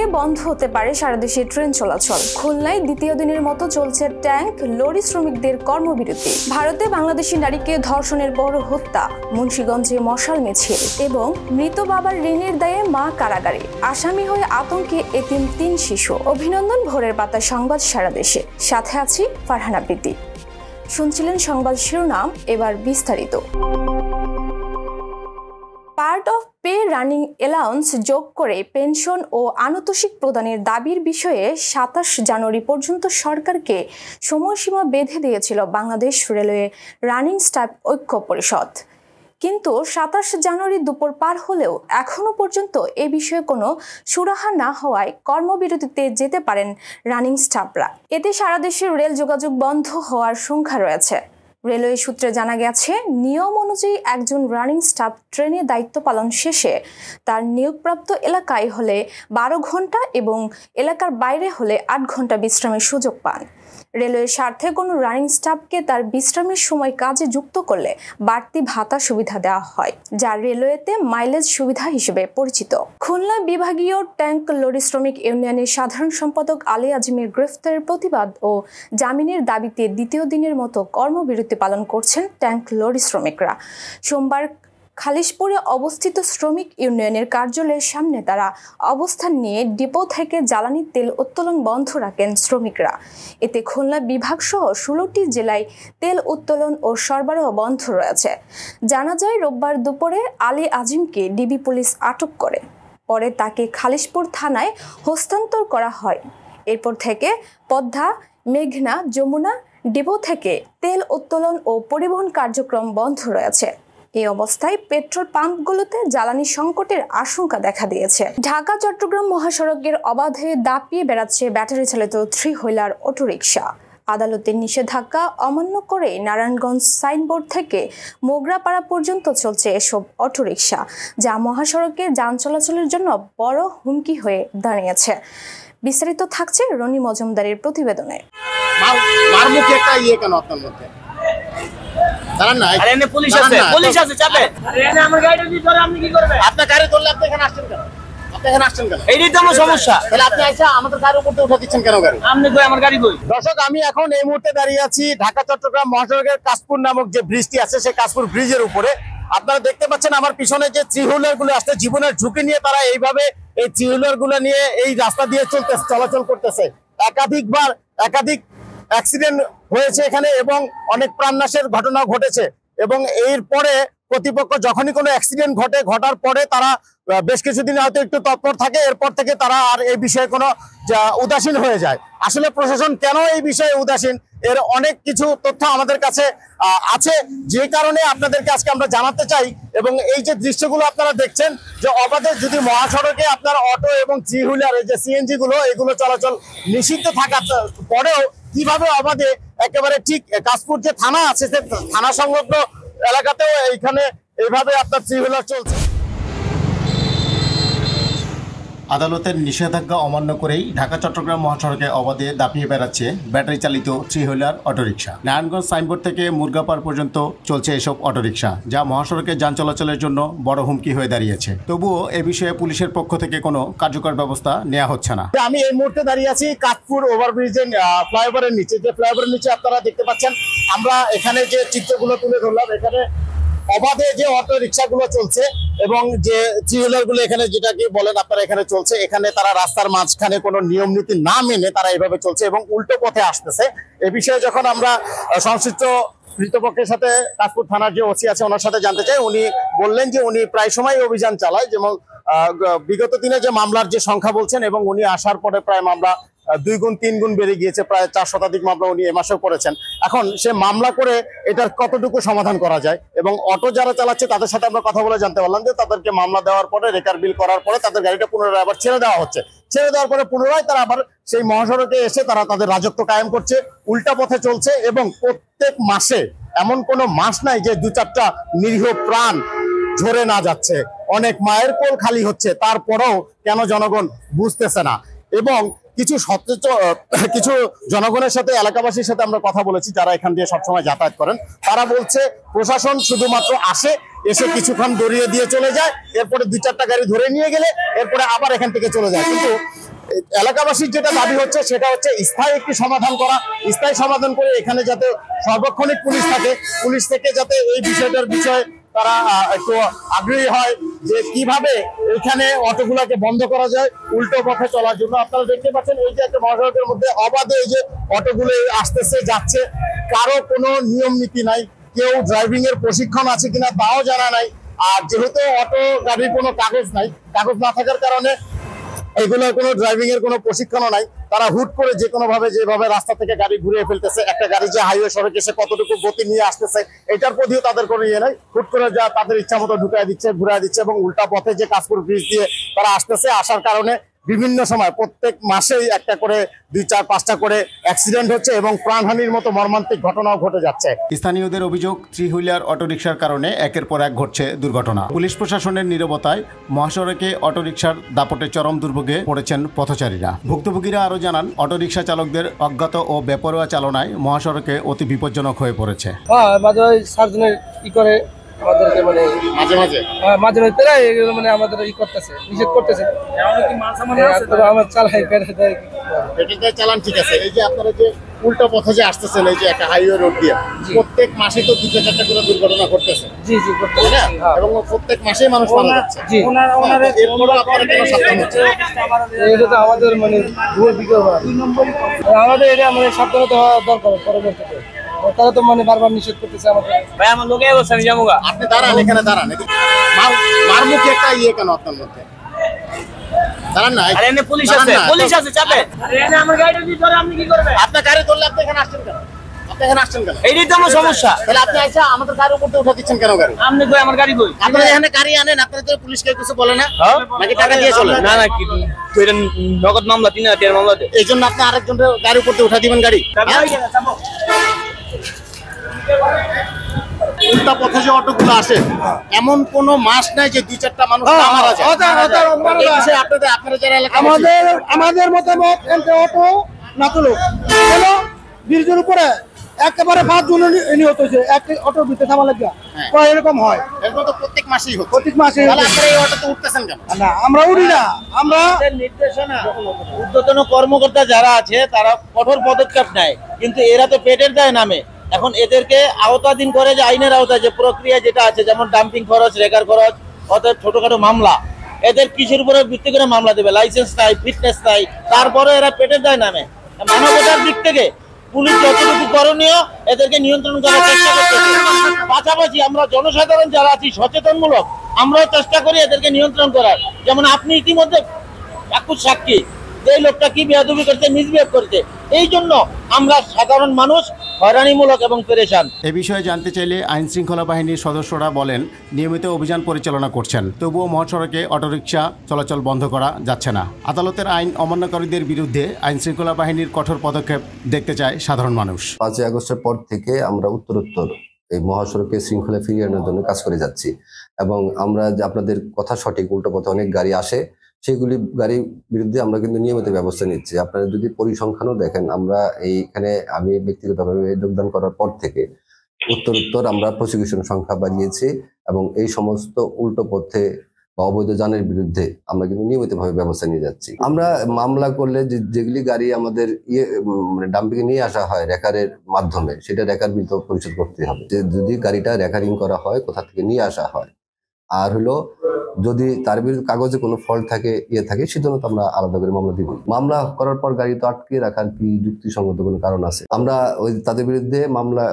থেকে বন্ধ হতে পারে সারা দেশে ট্রেন চলাচল। খুলনায় দ্বিতীয় দিনের মতো চলছে ট্যাঙ্ক লরি শ্রমিকদের কর্মবিরতি। ভারতে বাংলাদেশি নারীকে ধর্ষণের পর হত্যা, মুন্সিগঞ্জে মশাল মিছিল এবং মৃত বাবার ঋণের দায়ে মা কারাগারে। আসামি হয়ে আতঙ্কে এতিম 3 শিশু। অভিনন্দন ভোরের পাতা সংবাদ সারা দেশে। সাথে আছি ফারহানা প্রীতি। শুনছিলেন সংবাদ শিরোনাম, এবার বিস্তারিত। Part of pay running allowance যোগ করে পেনশন ও আনুতোষিক প্রদানের দাবির বিষয়ে 27 জানুয়ারি পর্যন্ত সরকারকে সময়সীমা বেঁধে দিয়েছিল বাংলাদেশ রেলওয়ে রানিং স্টাফ ঐক্য পরিষদ। কিন্তু 27 জানুয়ারি দুপুর পার হলেও এখনও পর্যন্ত এ বিষয়ে কোনো সুরাহা না হওয়ায় কর্মবিরতিতে যেতে পারেন রানিং স্টাফরা। এতে সারা দেশে রেল যোগাযোগ বন্ধ হওয়ার শঙ্কা রয়েছে। রেলওয়ে সূত্রে জানা গেছে, নিয়ম অনুযায়ী একজন রানিং স্টাফ ট্রেনে দায়িত্ব পালন শেষে তার নিয়োগপ্রাপ্ত এলাকায় হলে 12 ঘন্টা এবং এলাকার বাইরে হলে 8 ঘন্টা বিশ্রামের সুযোগ পান। রেলওয়ের স্বার্থে কোনো রানিং স্টাফকে তার বিশ্রামের সময় কাজে যুক্ত করলে বাড়তি ভাতা সুবিধা দেওয়া হয়, যা রেলওয়েতে মাইলেজ সুবিধা হিসেবে পরিচিত। খুলনা বিভাগীয় ট্যাঙ্ক লরি শ্রমিক ইউনিয়নের সাধারণ সম্পাদক আলী আজিমের গ্রেফতারের প্রতিবাদ ও জামিনের দাবিতে দ্বিতীয় দিনের মতো কর্মবিরতি পালন করছেন ট্যাঙ্ক লরি শ্রমিকরা। সোমবার খালিশপুরে অবস্থিত শ্রমিক ইউনিয়নের কার্যালয়ের সামনে তারা অবস্থান নিয়ে ডিপো থেকে জ্বালানি তেল উত্তোলন বন্ধ রাখেন শ্রমিকরা। এতে খুলনা বিভাগ সহ 16টি জেলায় তেল উত্তোলন ও সরবরাহ বন্ধ রয়েছে। জানা যায়, রোববার দুপুরে আলী আজিমকে ডিবি পুলিশ আটক করে। পরে তাকে খালিশপুর থানায় হস্তান্তর করা হয়। এরপর থেকে পদ্মা, মেঘনা, যমুনা ডিপো থেকে তেল উত্তোলন ও পরিবহন কার্যক্রম বন্ধ রয়েছে। এই অবস্থায় পেট্রোল পাম্পগুলোতে জ্বালানি সংকটের আশঙ্কা দেখা দিয়েছে। ঢাকা চট্টগ্রাম মহাসড়কের অবাধে দাপিয়ে বেড়াচ্ছে ব্যাটারি চালিত 3 হুইলার অটোরিকশা। আদালতের নিষেধাজ্ঞা অমান্য করে নারায়ণগঞ্জ সাইনবোর্ড থেকে মোগরাপাড়া পর্যন্ত চলছে এসব অটোরিকশা, যা মহাসড়কে যান চলাচলের জন্য বড় হুমকি হয়ে দাঁড়িয়েছে। বিস্তারিত থাকছে রনি মজুমদারের প্রতিবেদনে। পুলিশ আছে চাপে। আমার গাড়ি যদি ধরে আপনি কি করবেন? আপনার গাড়ি ধরলে আপনি এখানে আসছেন কেন? আপনি এখানে আসছেন কেন? এইটাই তো আমার সমস্যা। তাহলে আপনি এসে আমাদের গাড়ির উপর উঠে দিচ্ছেন কেন গাড়ি? আপনি কই আমার গাড়ি কই? দর্শক, আমি এখন এই মুহূর্তে দাঁড়িয়ে আছি ঢাকা চট্টগ্রাম মহাসড়কের কাশপুর নামক যে ব্রিজটি আছে, সেই কাশপুর ব্রিজের উপরে। আপনারা দেখতে পাচ্ছেন আমার পিছনে যে 3 হুইলার গুলো আসছে, জীবনের ঝুঁকি নিয়ে তারা এইভাবে এই 3 হুইলার গুলো নিয়ে এই রাস্তা দিয়ে চলাচল করতেছে। একাধিক অ্যাক্সিডেন্ট হয়েছে এখানে এবং অনেক প্রাণনাশের ঘটনা ঘটেছে। এবং এরপরে কর্তৃপক্ষ যখনই কোনো অ্যাক্সিডেন্ট ঘটার পরে তারা বেশ কিছুদিন হয়তো একটু তৎপর থাকে, এরপর থেকে তারা আর এই বিষয়ে কোনো উদাসীন হয়ে যায়। আসলে প্রশাসন কেন এই বিষয়ে উদাসীন, এর অনেক কিছু তথ্য আমাদের কাছে আছে, যে কারণে আপনাদেরকে আজকে আমরা জানাতে চাই। এবং এই যে দৃশ্যগুলো আপনারা দেখছেন, যে অবাধে যদি মহাসড়কে আপনার অটো এবং 3 হুইলার যে সিএনজি গুলো, এগুলো চলাচল নিষিদ্ধ থাকার পরেও কিভাবে অবাধে একেবারে ঠিক কাশপুর যে থানা আছে, সে থানা সংলগ্ন এলাকাতেও এইখানে এইভাবে আপনার 3 হুইলার চলছে। আদালতের নিষেধাজ্ঞা অমান্য করেই ঢাকা চট্টগ্রাম মহাসড়কে অবাধে দাপিয়ে বেড়াচ্ছে ব্যাটারি চালিত 3 হুইলার অটোরিকশা। নারায়ণগঞ্জ সাইনবোর্ড থেকে মুরগাপাড় পর্যন্ত চলছে এসব অটোরিকশা, যা মহাসড়কে যান চলাচলের জন্য বড় হুমকি হয়ে দাঁড়িয়েছে। তবুও এ বিষয়ে পুলিশের পক্ষ থেকে কোনো কার্যকর ব্যবস্থা নেওয়া হচ্ছে না। আমি এই মুহূর্তে দাঁড়িয়ে আছি কাশপুর ওভারব্রিজের ফ্লাইওভারের নিচে। যে ফ্লাইওভারের নিচে আপনারা দেখতে পাচ্ছেন, আমরা এখানে যে চিত্রগুলো তুলে ধরলাম, এখানে অবাধে যে অটো রিক্সাগুলো চলছে এবং যে 3 হুইলার গুলো এখানে যেটাকে বলেন আপনারা এখানে চলছে, এখানে তারা রাস্তার মাঝখানে কোনো নিয়ম নীতি না মেনে তারা এইভাবে চলছে এবং উল্টো পথে আসতেছে। এ বিষয়ে যখন আমরা সংশ্লিষ্ট কর্তৃপক্ষের সাথে কাশপুর থানার যে ওসি আছে ওনার সাথে জানতে চাই, উনি বললেন যে উনি প্রায় সময় অভিযান চালায়, যেমন বিগত দিনে যে মামলার যে সংখ্যা বলছেন, এবং উনি আসার পরে প্রায় মামলা 2 গুণ 3 গুণ বেড়ে গিয়েছে। প্রায় 4 শতাধিক মামলা উনি এ মাসেও করেছেন। এখন সে মামলা করে এটার কতটুকু সমাধান করা যায়, এবং অটো যারা চালাচ্ছে তাদের সাথে আমরা কথা বলে জানতে পারলাম যে তাদেরকে মামলা দেওয়ার পরে, রেকার বিল করার পরে তাদের গাড়িটা পুনরায় আবার ছেড়ে দেওয়া হচ্ছে। ছেড়ে দেওয়ার পরে পুনরায় তারা আবার সেই মহাসড়কে এসে তারা তাদের রাজত্ব কায়েম করছে, উল্টা পথে চলছে। এবং প্রত্যেক মাসে এমন কোনো মাস নাই যে 2-4টা নিরীহ প্রাণ ঝরে না যাচ্ছে, অনেক মায়ের কোল খালি হচ্ছে, তারপরেও কেন জনগণ বুঝতেছে না। এবং কিছু জনগণের সাথে, এলাকাবাসীর সাথে আমরা কথা বলেছি যারা এখান দিয়ে সবসময় যাতায়াত করেন, তারা বলছে প্রশাসন শুধুমাত্র আসে, এসে কিছুক্ষণ দৌড়িয়ে দিয়ে চলে যায়, এরপরে 2-4টা গাড়ি ধরে নিয়ে গেলে এরপরে আবার এখান থেকে চলে যায়। কিন্তু এলাকাবাসীর যেটা দাবি হচ্ছে সেটা হচ্ছে স্থায়ী একটি সমাধান করা, স্থায়ী সমাধান করে এখানে যাতে সার্বক্ষণিক পুলিশ থাকে, পুলিশ থেকে যাতে এই বিষয়টার বিষয়ে তারা একটু আগ্রহী হয় যে কিভাবে এখানে অটোগুলোকে বন্ধ করা যায় উল্টো পথে চলার জন্য। আপনারা দেখতে পাচ্ছেন এই যে একটা মহাসড়কের মধ্যে অবাধে এই যে অটোগুলো আসতেছে যাচ্ছে, কারো কোনো নিয়ম নীতি নাই, কেউ ড্রাইভিং এর প্রশিক্ষণ আছে কিনা তাও জানা নাই। আর যেহেতু অটো গাড়ির কোনো কাগজ নাই, কাগজ না থাকার কারণে এগুলো কোনো ড্রাইভিং এর কোনো প্রশিক্ষণও নাই, তারা হুট করে যে কোনো ভাবে যেভাবে রাস্তা থেকে গাড়ি ঘুরিয়ে ফেলতেছে। একটা গাড়ি যে হাইওয়ে সড়কে এসে কতটুকু গতি নিয়ে আসতেছে এটার প্রতিও তাদের কোনো ইয়ে নাই, হুট করে যা তাদের ইচ্ছা মতো ঢুকাই দিচ্ছে, ঘুরাই দিচ্ছে এবং উল্টা পথে যে কাশপুর ব্রিজ দিয়ে তারা আসতেছে, আসার কারণে বিভিন্ন সময় প্রত্যেক মাসেই একটা করে 2, 4, 5টা করে অ্যাক্সিডেন্ট হচ্ছে এবং প্রাণহানির মতো মর্মান্তিক ঘটনাও ঘটে যাচ্ছে। স্থানীয়দের অভিযোগ, 3 হুইলার অটোরিকশার কারণে একের পর এক ঘটছে দুর্ঘটনা। পুলিশ প্রশাসনের নীরবতায় মহাসড়কে অটোরিকশার দাপটে চরম দুর্ভোগে পড়েছেন পথচারীরা। ভুক্তভোগীরা আরও জানান, অটোরিকশা চালকদের অজ্ঞাত ও বেপরোয়া চালনায় মহাসড়কে অতি বিপজ্জনক হয়ে পড়েছে। মাঝে সার্জনের করে আমাদেরকে মানে মাঝে তারা এগুলো মানে আমাদের করতেছে, নিষেধ করতেছে। আমার চালান ঠিক আছে। এই যে আপনারা যে উল্টো পথে যে আসতেছেন, এই যে একটা হাইওয়ে রোড দিয়ে প্রত্যেক মাসে তো 2-4টা করে দুর্ঘটনা ঘটতেছে। জি জি করতেছে এবং প্রত্যেক মাসেই মানুষ মারা যাচ্ছে। জি এরপরও আপনারা কেন সাবধান হচ্ছেন? এটা তো আমাদের মানে ভুল বিকল্প। আমাদের এটা মানে সাবধানতা হওয়া দরকার পরবর্তীতে। তারা তো মানে বারবার নিষেধ করতেছে আমাদের। ভাই আমার লোকে বলছে আমি যাবো। আপনি দাঁড়ান, এখানে দাঁড়ান। মারমুখী একটা ইয়ে কেন আপনার মধ্যে? দাঁড়ান না। আরে এনে পুলিশ আছে, পুলিশ আছে চাপে। আরে এনে আমার গাড়িটা দিয়ে ধরে আপনি কি করবেন? আপনার গাড়ি ধরলে আপনি এখানে আসছেন কেন? আপনি এখানে আসছেন কেন? এইটাই তো আমার সমস্যা। তাহলে আপনি আইসা আমাদের গাড়ির উপর উঠা দিচ্ছেন কেন? গাড়ি আপনি কই আমার গাড়ি কই? আপনারা এখানে গাড়ি আনেন, আপনারা তো পুলিশকে কিছু বলে না? নাকি টাকা দিয়ে চলে? না না কি তুই নগদ মামলা 3000 মামলা দে। এইজন্য আপনি আরেকজনের গাড়ির উপর উঠা দিবেন গাড়ি? উল্টা পথে যে অটোগুলো আসে এমন কোন মাস নাই যে 2-4টা মানুষ মারা যায়। আপনারা যারা এলাকা আমাদের মতামত অটো না তুলো কেন ব্রিজের উপরে একেবারে 5 জন নিহত হয়েছে এক অটোর ভিতরে থামা লাগে। এরকম হয়, এরকম তো প্রত্যেক মাসেই হয়। প্রত্যেক মাসে। তাহলে আপনারা এই অটোতে উঠতেছেন কেন? না আমরা উঠি না, আমরা নির্দেশনা ঊর্ধ্বতন কর্মকর্তা যারা আছে তারা কঠোর পদক্ষেপ নেয়, কিন্তু এরা তো পেটের দায় নামে। এখন এদেরকে আওতাধীন করে যে আইনের আওতায় যে প্রক্রিয়া যেটা আছে, যেমন ডাম্পিং খরচ, রেকার খরচ, অর্থাৎ ছোটখাটো মামলা, এদের কিসের উপরে ভিত্তি করে মামলা দেবে? লাইসেন্স নাই, ফিটনেস নাই, তারপরে এরা পেটের দায় নামে। মানবতার দিক থেকে পুলিশ যতটুকু করণীয় এদেরকে নিয়ন্ত্রণ করার চেষ্টা করতেছে। পাশাপাশি আমরা জনসাধারণ যারা আছি সচেতনমূলক, আমরাও চেষ্টা করি এদেরকে নিয়ন্ত্রণ করার। যেমন আপনি ইতিমধ্যে সাক্ষী যে লোকটা কি বেয়াদবি করতে, মিসবিহেভ করতে, এই জন্য আমরা সাধারণ মানুষ হয়রানিমূলক এবং পেরেশান। এ বিষয়ে জানতে চাইলে আইন শৃঙ্খলা বাহিনীর সদস্যরা বলেন, নিয়মিত অভিযান পরিচালনা করছেন, তবুও মহাসড়কে অটোরিকশা চলাচল বন্ধ করা যাচ্ছে না। আদালতের আইন অমান্যকারীদের বিরুদ্ধে আইন শৃঙ্খলা বাহিনীর কঠোর পদক্ষেপ দেখতে চায় সাধারণ মানুষ। 5ই আগস্টের পর থেকে আমরা উত্তরোত্তর এই মহাসড়কে শৃঙ্খলা ফিরিয়ে আনার জন্য কাজ করে যাচ্ছি এবং আমরা যে আপনাদের কথা সঠিক, উল্টো পথে অনেক গাড়ি আসে, সেগুলি গাড়ির বিরুদ্ধে আমরা কিন্তু নিয়মিত ব্যবস্থা নিচ্ছি। আপনারা যদি পরিসংখ্যানও দেখেন, আমরা এইখানে আমি ব্যক্তিগতভাবে যোগদান করার পর থেকে উত্তরোত্তর আমরা প্রসিকিউশন সংখ্যা বাড়িয়েছি এবং এই সমস্ত উল্টো পথে বা অবৈধ যানের বিরুদ্ধে আমরা কিন্তু নিয়মিতভাবে ব্যবস্থা নিয়ে যাচ্ছি। আমরা মামলা করলে যেগুলি গাড়ি আমাদের মানে ডাম্পিংয়ে নিয়ে আসা হয় রেকারের মাধ্যমে, সেটা রেকার বিল পরিশোধ করতে হবে। যে যদি গাড়িটা রেকারিং করা হয়, কোথা থেকে নিয়ে আসা হয়, আর হলো যদি তার বিরুদ্ধে কাগজে কোনো ফল্ট থাকে, থাকে, সেজন্য তো আমরা আলাদা করে মামলা দিব। মামলা করার পর গাড়ি তো আটকে রাখার কি যুক্তিসঙ্গত কোনো কারণ আছে? আমরা ওই তাদের বিরুদ্ধে মামলা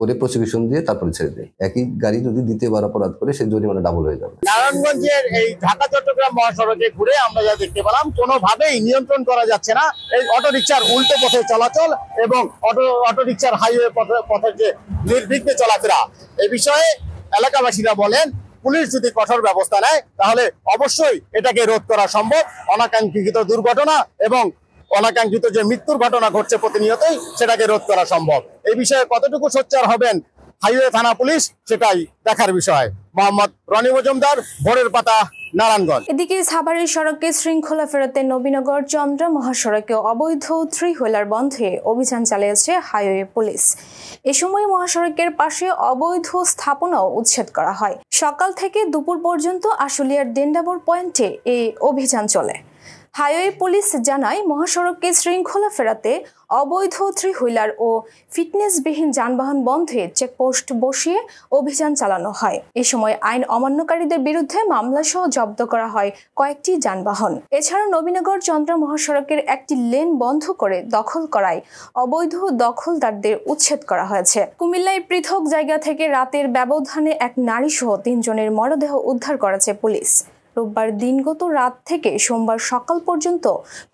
করে প্রসিকিউশন দিয়ে তারপরে ছেড়ে দেয়। একই গাড়ি যদি দ্বিতীয়বার অপরাধ করে সে জরিমানা ডাবল হয়ে যাবে। নারায়ণগঞ্জের এই ঢাকা চট্টগ্রাম মহাসড়কে ঘুরে আমরা যা দেখতে পেলাম, কোনোভাবেই নিয়ন্ত্রণ করা যাচ্ছে না এই অটোরিকশার উল্টো পথে চলাচল এবং অটোরিকশার হাইওয়ে পথে যে নির্বিঘ্নে চলাফেরা। এই বিষয়ে এলাকাবাসীরা বলেন, পুলিশ যদি কঠোর ব্যবস্থা নেয় তাহলে অবশ্যই এটাকে রোধ করা সম্ভব। অনাকাঙ্ক্ষিত দুর্ঘটনা এবং অনাকাঙ্ক্ষিত যে মৃত্যুর ঘটনা ঘটছে প্রতিনিয়তই, সেটাকে রোধ করা সম্ভব। এই বিষয়ে কতটুকু সোচ্চার হবেন হাইওয়ে থানা পুলিশ, সেটাই দেখার বিষয়। মোহাম্মদ রনি মজুমদার, ভোরের পাতা, নারায়ণগঞ্জ। এদিকে সাভারের সড়কে শৃঙ্খলা ফেরাতে নবীনগর চন্দ্রা মহাসড়কে অবৈধ 3 হুইলার বন্ধে অভিযান চালিয়েছে হাইওয়ে পুলিশ। এ সময় মহাসড়কের পাশে অবৈধ স্থাপনাও উচ্ছেদ করা হয়। সকাল থেকে দুপুর পর্যন্ত আশুলিয়ার ডেন্ডাবর পয়েন্টে এই অভিযান চলে। হাইওয়ে পুলিশ জানায়, মহাসড়কে শৃঙ্খলা ফেরাতে অবৈধ থ্রি হুইলার ও ফিটনেসবিহীন যানবাহন বন্ধে চেকপোস্ট বসিয়ে অভিযান চালানো হয়। এ সময় আইন অমান্যকারীদের বিরুদ্ধে মামলা সহ জব্দ করা হয় কয়েকটি যানবাহন। এছাড়া নবীনগর চন্দ্রা মহাসড়কের একটি লেন বন্ধ করে দখল করায় অবৈধ দখলদারদের উচ্ছেদ করা হয়েছে। কুমিল্লায় পৃথক জায়গা থেকে রাতের ব্যবধানে এক নারী সহ 3 জনের মরদেহ উদ্ধার করেছে পুলিশ। রোববার দিনগত রাত থেকে সোমবার সকাল পর্যন্ত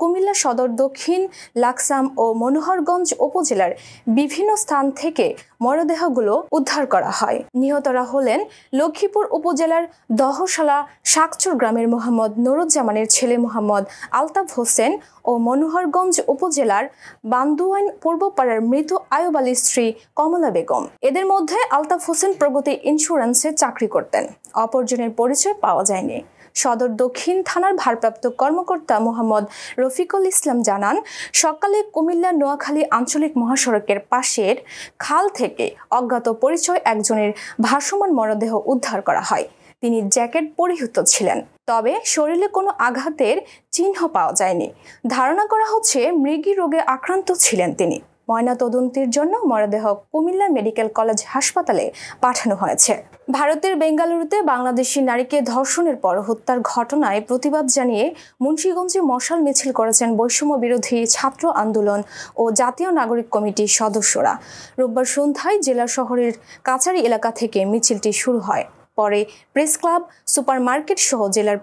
কুমিল্লা সদর দক্ষিণ, লাকসাম ও মনোহরগঞ্জ উপজেলার বিভিন্ন স্থান থেকে মরদেহগুলো উদ্ধার করা হয়। নিহতরা হলেন লক্ষ্মীপুর উপজেলার দহশালা শাকচুর গ্রামের মোহাম্মদ নুরুজ্জামানের ছেলে মোহাম্মদ আলতাফ হোসেন ও মনোহরগঞ্জ উপজেলার বান্দুয়াইন পূর্বপাড়ার মৃত আয়ুব আলীর স্ত্রী কমলা বেগম। এদের মধ্যে আলতাফ হোসেন প্রগতি ইন্স্যুরেন্সে চাকরি করতেন। অপরজনের পরিচয় পাওয়া যায়নি। সদর দক্ষিণ থানার ভারপ্রাপ্ত কর্মকর্তা মোহাম্মদ রফিকুল ইসলাম জানান, সকালে কুমিল্লা নোয়াখালী আঞ্চলিক মহাসড়কের পাশের খাল থেকে অজ্ঞাত পরিচয় একজনের ভাসমান মরদেহ উদ্ধার করা হয়। তিনি জ্যাকেট পরিহিত ছিলেন, তবে শরীরে কোনো আঘাতের চিহ্ন পাওয়া যায়নি। ধারণা করা হচ্ছে মৃগী রোগে আক্রান্ত ছিলেন তিনি। ময়নাতদন্তের জন্য মরদেহ কুমিল্লা মেডিকেল কলেজ হাসপাতালে পাঠানো হয়েছে। ভারতের বেঙ্গালুরুতে বাংলাদেশি নারীকে ধর্ষণের পর হত্যার ঘটনায় প্রতিবাদ জানিয়ে মুন্সিগঞ্জে মশাল মিছিল করেছেন বৈষম্য বিরোধী ছাত্র আন্দোলন ও জাতীয় নাগরিক কমিটির সদস্যরা। রোববার সন্ধ্যায় জেলা শহরের কাছারি এলাকা থেকে মিছিলটি শুরু হয়। পরে প্রেস ক্লাব, সুপারমার্কেট সহ জেলার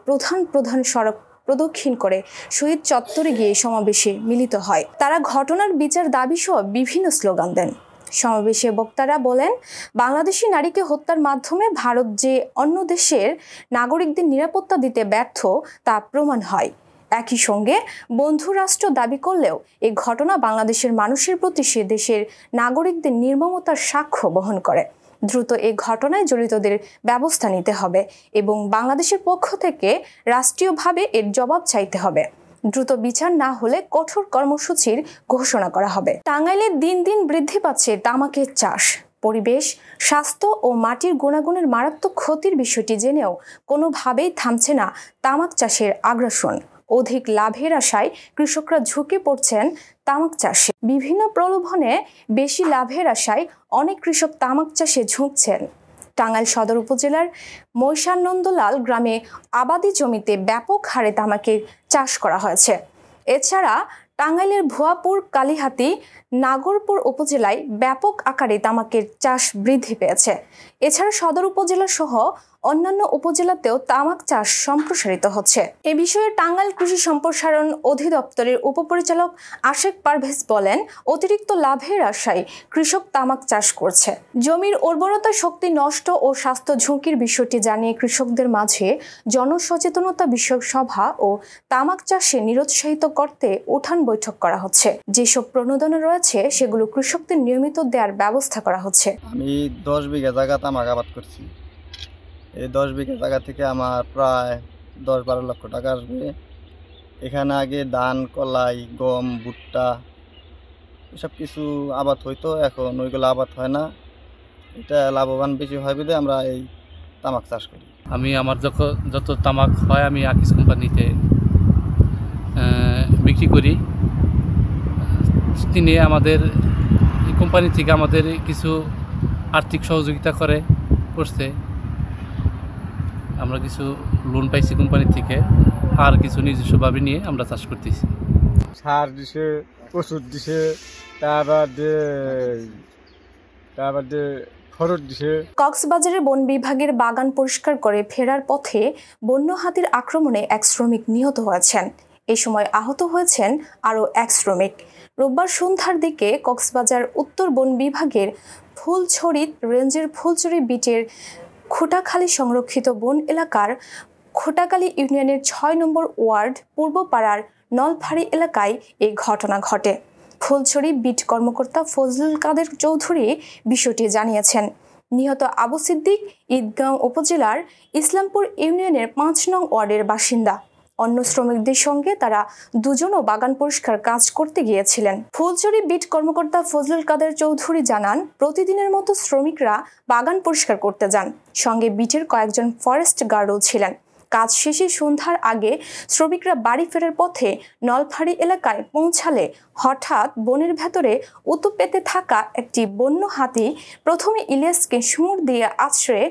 প্রধান সড়ক প্রদক্ষিণ করে শহীদ চত্বরে গিয়ে সমাবেশে মিলিত হয়। তারা ঘটনার বিচার দাবি সহ বিভিন্ন স্লোগান দেন। সমাবেশে বক্তারা বলেন, বাংলাদেশি নারীকে হত্যার মাধ্যমে ভারত যে অন্য দেশের নাগরিকদের নিরাপত্তা দিতে ব্যর্থ তা প্রমাণ হয়। একই সঙ্গে বন্ধু রাষ্ট্র দাবি করলেও এই ঘটনা বাংলাদেশের মানুষের প্রতি সে দেশের নাগরিকদের নির্মমতার সাক্ষ্য বহন করে। দ্রুত এই ঘটনায় জড়িতদের ব্যবস্থা নিতে হবে এবং বাংলাদেশের পক্ষ থেকে রাষ্ট্রীয়ভাবে এর জবাব চাইতে হবে। দ্রুত বিচার না হলে কঠোর কর্মসূচির ঘোষণা করা হবে। টাঙ্গাইলে দিন দিন বৃদ্ধি পাচ্ছে তামাকের চাষ। পরিবেশ, স্বাস্থ্য ও মাটির গুণাগুণের মারাত্মক ক্ষতির বিষয়টি জেনেও কোনোভাবেই থামছে না তামাক চাষের আগ্রাসন। অধিক লাভের আশায় কৃষকরা ঝুঁকে পড়ছেন তামাক চাষে। বিভিন্ন প্রলোভনে বেশি লাভের আশায় অনেক কৃষক তামাক চাষে ঝুঁকছেন। টাঙ্গাইল সদর উপজেলার মৈশানন্দলাল গ্রামে আবাদি জমিতে ব্যাপক হারে তামাকের চাষ করা হয়েছে। এছাড়া টাঙ্গাইলের ভুয়াপুর, কালিহাতী, নাগরপুর উপজেলায় ব্যাপক আকারে তামাকের চাষ বৃদ্ধি পেয়েছে। এছাড়া সদর উপজেলা সহ অন্যান্য উপজেলাতেও তামাক চাষ সম্প্রসারিত হচ্ছে। এ বিষয়ে টাঙ্গাইল কৃষি সম্প্রসারণ অধিদপ্তরের উপপরিচালক আশেক পারভেজ বলেন, অতিরিক্ত লাভের আশায় কৃষক তামাক চাষ করছে। জমির উর্বরতা শক্তি নষ্ট ও স্বাস্থ্য ঝুঁকির বিষয়টি জানিয়ে কৃষকদের মাঝে জনসচেতনতা বিষয়ক সভা ও তামাক চাষে নিরুৎসাহিত করতে উঠান বৈঠক করা হচ্ছে। যেসব প্রণোদনা রয়েছে সেগুলো কৃষকদের নিয়মিত দেওয়ার ব্যবস্থা করা হচ্ছে। আমি 10 বিঘা জায়গা তামাক আবাদ করছি। এই 10 বিঘা জায়গা থেকে আমার প্রায় 10-12 লক্ষ টাকা আসবে। এখানে আগে ধান, কলাই, গম, ভুট্টা এসব কিছু আবাদ হইতো, এখন ওইগুলো আবাদ হয় না। এটা লাভবান বেশি হয় বলে আমরা এই তামাক চাষ করি। আমি আমার যত তামাক হয় আমি আকিস কোম্পানিতে বিক্রি করি। তিনি আমাদের এই কোম্পানি থেকে আমাদের কিছু আর্থিক সহযোগিতা করছে। আমরা কিছু লোন পাইছি কোম্পানি থেকে, আর কিছু নিজস্বভাবে নিয়ে আমরা চাষ করতেছি। সার দিছে, ওষুধ দিছে, তারপর খরচ দিছে। কক্সবাজারের বন বিভাগের বাগান পরিষ্কার করে ফেরার পথে বন্য হাতির আক্রমণে এক শ্রমিক নিহত হয়েছেন। এই সময় আহত হয়েছেন আরও এক শ্রমিক। রোববার সন্ধ্যার দিকে কক্সবাজার উত্তর বন বিভাগের ফুলছড়ি রেঞ্জের ফুলছড়ি বিটের খোটাখালী সংরক্ষিত বন এলাকার খোটাখালী ইউনিয়নের 6 নম্বর ওয়ার্ড পূর্বপাড়ার নলফাড়ি এলাকায় এই ঘটনা ঘটে। ফুলছড়ি বিট কর্মকর্তা ফজলুল কাদের চৌধুরী বিষয়টি জানিয়েছেন। নিহত আবু সিদ্দিক ঈদগাঁও উপজেলার ইসলামপুর ইউনিয়নের 5 নং ওয়ার্ডের বাসিন্দা। অন্য শ্রমিকদের সঙ্গে তারা দুজনও বাগান পরিষ্কার কাজ করতে গিয়েছিলেন। ফুলছড়ি বিট কর্মকর্তা ফজলুল কাদের চৌধুরী জানান, প্রতিদিনের মতো শ্রমিকরা বাগান পরিষ্কার করতে যান। সঙ্গে বিটের কয়েকজন ফরেস্ট গার্ডও ছিলেন। কাজ শেষে সন্ধ্যার আগে শ্রমিকরা বাড়ি ফেরার পথে নলফাড়ি এলাকায় পৌঁছালে হঠাৎ বনের ভেতরে উতু পেতে থাকা একটি বন্য হাতি প্রথমে ইলিয়াসকে সুমুর দিয়ে আছড়ে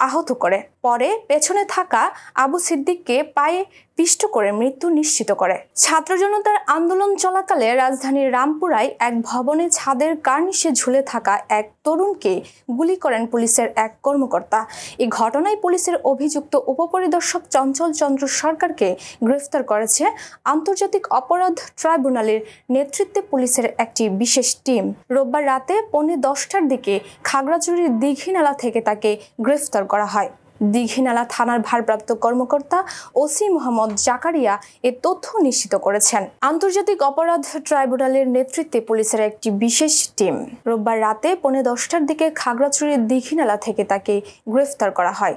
আহত করে, পরে পেছনে থাকা আবু সিদ্দিককে পায়ে পিষ্ট করে মৃত্যু নিশ্চিত করে। ছাত্র জনতার আন্দোলন চলাকালে রাজধানীর রামপুরায় এক ভবনে ছাদের কার্নিশে ঝুলে থাকা এক তরুণকে গুলি করেন পুলিশের এক কর্মকর্তা। এই ঘটনায় পুলিশের অভিযুক্ত উপপরিদর্শক চঞ্চল চন্দ্র সরকারকে গ্রেফতার করেছে আন্তর্জাতিক অপরাধ ট্রাইব্যুনালের নেতৃত্বে পুলিশের একটি বিশেষ টিম। রোববার রাতে 10:15টার দিকে খাগড়াছড়ির দীঘিনালা থেকে তাকে গ্রেফতার করা হয়। দীঘিনালা থানার ভারপ্রাপ্ত কর্মকর্তা ওসি মোহাম্মদ জাকারিয়া এ তথ্য নিশ্চিত করেছেন। আন্তর্জাতিক অপরাধ ট্রাইব্যুনালের নেতৃত্বে পুলিশের একটি বিশেষ টিম রোববার রাতে 10:15টার দিকে খাগড়াছড়ির দীঘিনালা থেকে তাকে গ্রেফতার করা হয়।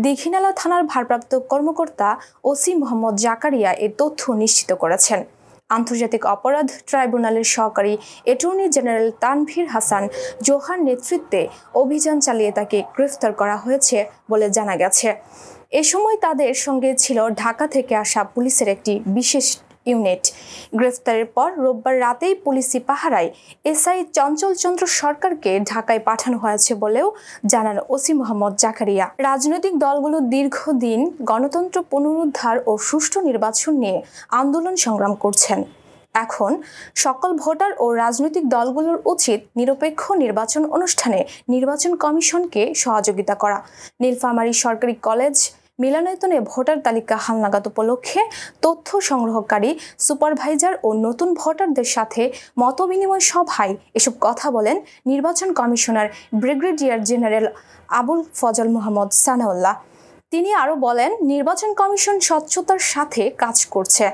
দীঘিনালা থানার ভারপ্রাপ্ত কর্মকর্তা ওসি মোহাম্মদ জাকারিয়া এ তথ্য নিশ্চিত করেছেন। আন্তর্জাতিক অপরাধ ট্রাইব্যুনালের সহকারী অ্যাটর্নি জেনারেল তানভীর হাসান জোহার নেতৃত্বে অভিযান চালিয়ে তাকে গ্রেফতার করা হয়েছে বলে জানা গেছে। এ সময় তাদের সঙ্গে ছিল ঢাকা থেকে আসা পুলিশের একটি বিশেষ ইউনিট। গ্রেফতারের পর রোববার রাতেই পুলিশি পাহারায় এসআই চঞ্চল চন্দ্র সরকারকে ঢাকায় পাঠানো হয়েছে বলেও জানান ওসি মোহাম্মদ জাকারিয়া। রাজনৈতিক দলগুলো দীর্ঘদিন গণতন্ত্র পুনরুদ্ধার ও সুষ্ঠু নির্বাচন নিয়ে আন্দোলন সংগ্রাম করছেন। এখন সকল ভোটার ও রাজনৈতিক দলগুলোর উচিত নিরপেক্ষ নির্বাচন অনুষ্ঠানে নির্বাচন কমিশনকে সহযোগিতা করা। নীলফামারী সরকারি কলেজ মিলনায়তনে ভোটার তালিকা হালনাগাদ উপলক্ষে তথ্য সংগ্রহকারী সুপারভাইজার ও নতুন ভোটারদের সাথে মতবিনিময় সভায় এসব কথা বলেন নির্বাচন commissioner brigadier general Abul Fazal Mohammad Sanaullah. তিনি আরও বলেন, নির্বাচন কমিশন স্বচ্ছতার সাথে কাজ করছে।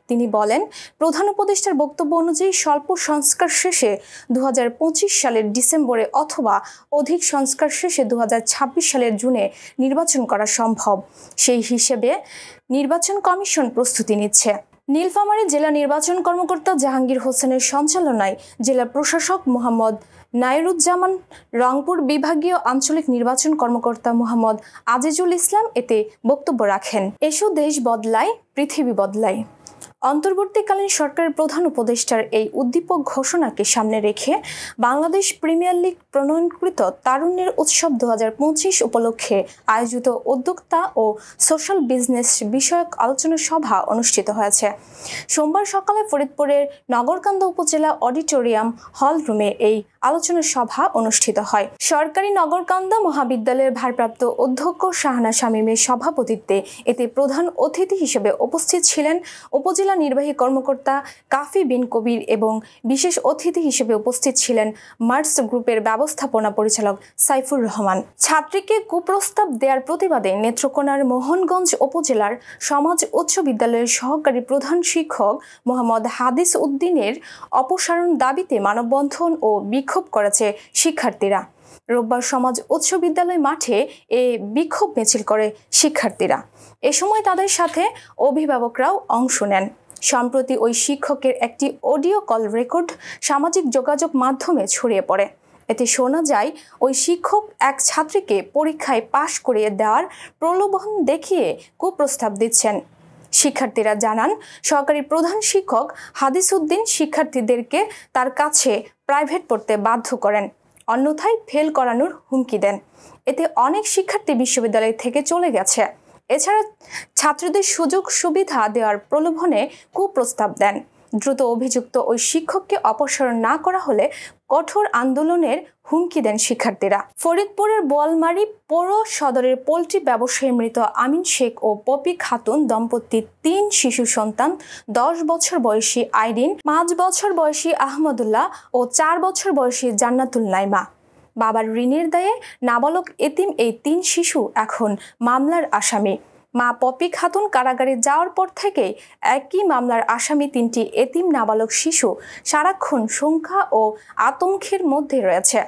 তিনি বলেন, প্রধান উপদেষ্টার বক্তব্য অনুযায়ী স্বল্প সংস্কার শেষে 2025 সালের ডিসেম্বরে অথবা অধিক সংস্কার শেষে 2026 সালের জুনে নির্বাচন করা সম্ভব। সেই হিসেবে নির্বাচন কমিশন প্রস্তুতি নিচ্ছে। নীলফামারী জেলা নির্বাচন কর্মকর্তা জাহাঙ্গীর হোসেনের সঞ্চালনায় জেলা প্রশাসক মোহাম্মদ নাইরুজ্জামান, রংপুর বিভাগীয় আঞ্চলিক নির্বাচন কর্মকর্তা মোহাম্মদ আজিজুল ইসলাম এতে বক্তব্য রাখেন। এসো দেশ বদলায়, পৃথিবী বদলায়। অন্তর্বর্তীকালীন সরকারের প্রধান উপদেষ্টার এই উদ্দীপক ঘোষণাকে সামনে রেখে বাংলাদেশ প্রিমিয়ার লিগ প্রণয়নকৃত তারুণ্যের উৎসব 2025 উপলক্ষে আয়োজিত উদ্যোক্তা ও সোশ্যাল বিজনেস বিষয়ক আলোচনা সভা অনুষ্ঠিত হয়েছে। সোমবার সকালে ফরিদপুরের নগরকান্দা উপজেলা অডিটোরিয়াম হল রুমে এই আলোচনা সভা অনুষ্ঠিত হয়। সরকারি নগরকান্দা মহাবিদ্যালয়ের ভারপ্রাপ্ত অধ্যক্ষ শাহানা শামীমের সভাপতিত্বে এতে প্রধান অতিথি হিসেবে উপস্থিত ছিলেন উপজেলা নির্বাহী কর্মকর্তা কাফি বিন কবির এবং বিশেষ অতিথি হিসেবে উপস্থিত ছিলেন মার্স গ্রুপের ব্যবস্থাপনা পরিচালক সাইফুর রহমান। ছাত্রীকে কুপ্রস্তাব দেওয়ার প্রতিবাদে নেত্রকোনার মোহনগঞ্জ উপজেলার সমাজ উচ্চ বিদ্যালয়ের সহকারী প্রধান শিক্ষক মোহাম্মদ হাদিস উদ্দিনের অপসারণ দাবিতে মানববন্ধন ও বিক্ষোভ করেছে শিক্ষার্থীরা। রোববার সমাজ উচ্চ বিদ্যালয় মাঠে এ বিক্ষোভ মিছিল করে শিক্ষার্থীরা। এ সময় তাদের সাথে অভিভাবকরাও অংশ নেন। সম্প্রতি ওই শিক্ষকের একটি অডিও কল রেকর্ড সামাজিক যোগাযোগ মাধ্যমে ছড়িয়ে পড়ে। এতে শোনা যায় ওই শিক্ষক এক ছাত্রীকে পরীক্ষায় পাশ করিয়ে দেওয়ার প্রলোভন দেখিয়ে কুপ্রস্তাব দিচ্ছেন। শিক্ষার্থীরা জানান, সহকারী প্রধান শিক্ষক হাদিস উদ্দিন শিক্ষার্থীদেরকে তার কাছে প্রাইভেট পড়তে বাধ্য করেন, অন্যথায় ফেল করানোর হুমকি দেন। এতে অনেক শিক্ষার্থী বিশ্ববিদ্যালয় থেকে চলে গেছে। এছাড়া ছাত্রীদের সুযোগ সুবিধা দেওয়ার প্রলোভনে কুপ্রস্তাব দেন। দ্রুত অভিযুক্ত ওই শিক্ষককে অপসারণ না করা হলে কঠোর আন্দোলনের হুমকি দেন শিক্ষার্থীরা। ফরিদপুরের বোয়ালমারী পৌর সদরের পোল্ট্রি ব্যবসায়ী মৃত আমিন শেখ ও পপি খাতুন দম্পতির 3 শিশু সন্তান 10 বছর বয়সী আইরিন, 5 বছর বয়সী আহমদুল্লাহ ও 4 বছর বয়সী জান্নাতুল নাইমা। বাবার ঋণের দায়ে নাবালক এতিম এই 3 শিশু এখন মামলার আসামি। মা পপি খাতুন কারাগারে যাওয়ার পর থেকেই একই মামলার আসামি 3টি এতিম নাবালক শিশু সারাক্ষণ শঙ্কা ও আতঙ্কের মধ্যে রয়েছে।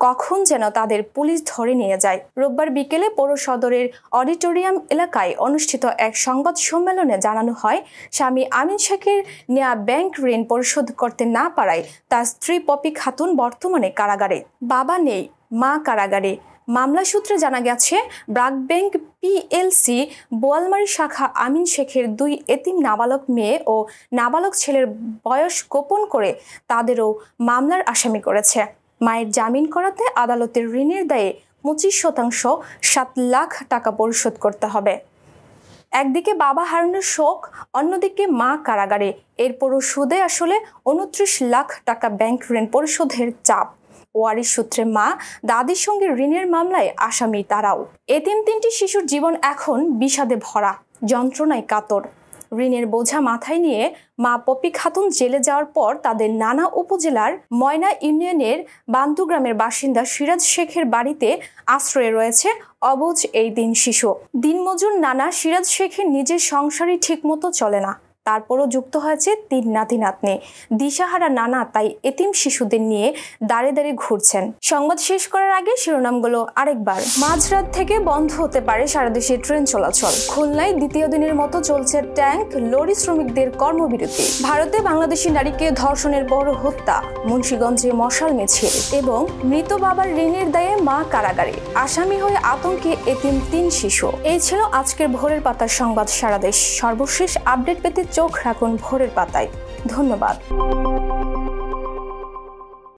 কখন যেন তাদের পুলিশ ধরে নিয়ে যায়। রোববার বিকেলে পৌর সদরের অডিটোরিয়াম এলাকায় অনুষ্ঠিত এক সংবাদ সম্মেলনে জানানো হয়, স্বামী আমিন শেখের নেয়া ব্যাংক ঋণ পরিশোধ করতে না পারায় তার স্ত্রী পপি খাতুন বর্তমানে কারাগারে। বাবা নেই, মা কারাগারে। মামলা সূত্রে জানা গেছে, ব্র্যাক ব্যাংক পিএলসি বোয়ালমারী শাখা আমিন শেখের 2 এতিম নাবালক মেয়ে ও নাবালক ছেলের বয়স গোপন করে তাদেরও মামলার আসামি করেছে। মায়ের জামিন করাতে আদালতের ঋণের দায়ে 25% 7 লাখ টাকা পরিশোধ করতে হবে। একদিকে বাবা হারানোর শোক, অন্যদিকে মা কারাগারে। এরপরও সুদে আসলে 29 লাখ টাকা ব্যাংক ঋণ পরিশোধের চাপ। ওয়ারিশ সূত্রে মা, দাদির সঙ্গে ঋণের মামলায় আসামি তারাও। এতিম 3টি শিশুর জীবন এখন বিষাদে ভরা, যন্ত্রণায় কাতর। ঋণের বোঝা মাথায় নিয়ে মা পপি খাতুন জেলে যাওয়ার পর তাদের নানা উপজেলার ময়না ইউনিয়নের বান্দু গ্রামের বাসিন্দা সিরাজ শেখের বাড়িতে আশ্রয়ে রয়েছে অবুঝ এই 3 শিশু। দিনমজুর নানা সিরাজ শেখের নিজের সংসারই ঠিকমতো চলে না, তারপরও যুক্ত হয়েছে 3 নাতি নাতনি। দিশাহারা নানা তাই এতিম শিশুদের নিয়ে দাঁড়ে দাঁড়িয়ে ঘুরছেন। সংবাদ শেষ করার আগে শিরোনামগুলো আরেকবার। মাঝরাত থেকে বন্ধ হতে পারে সারা দেশে ট্রেন চলাচল। খুলনায় দ্বিতীয় দিনের মতো চলছে ট্যাঙ্ক লরি শ্রমিকদের কর্মবিরতি। ভারতে বাংলাদেশি নারীকে ধর্ষণের পর হত্যা, মুন্সিগঞ্জে মশাল মিছিল এবং মৃত বাবার ঋণের দায়ে মা কারাগারে। আসামি হয়ে আতঙ্কে এতিম 3 শিশু। এই ছিল আজকের ভোরের পাতার সংবাদ সারা দেশ। সর্বশেষ আপডেট পেতে চোখ রাখুন ভোরের পাতায়। ধন্যবাদ।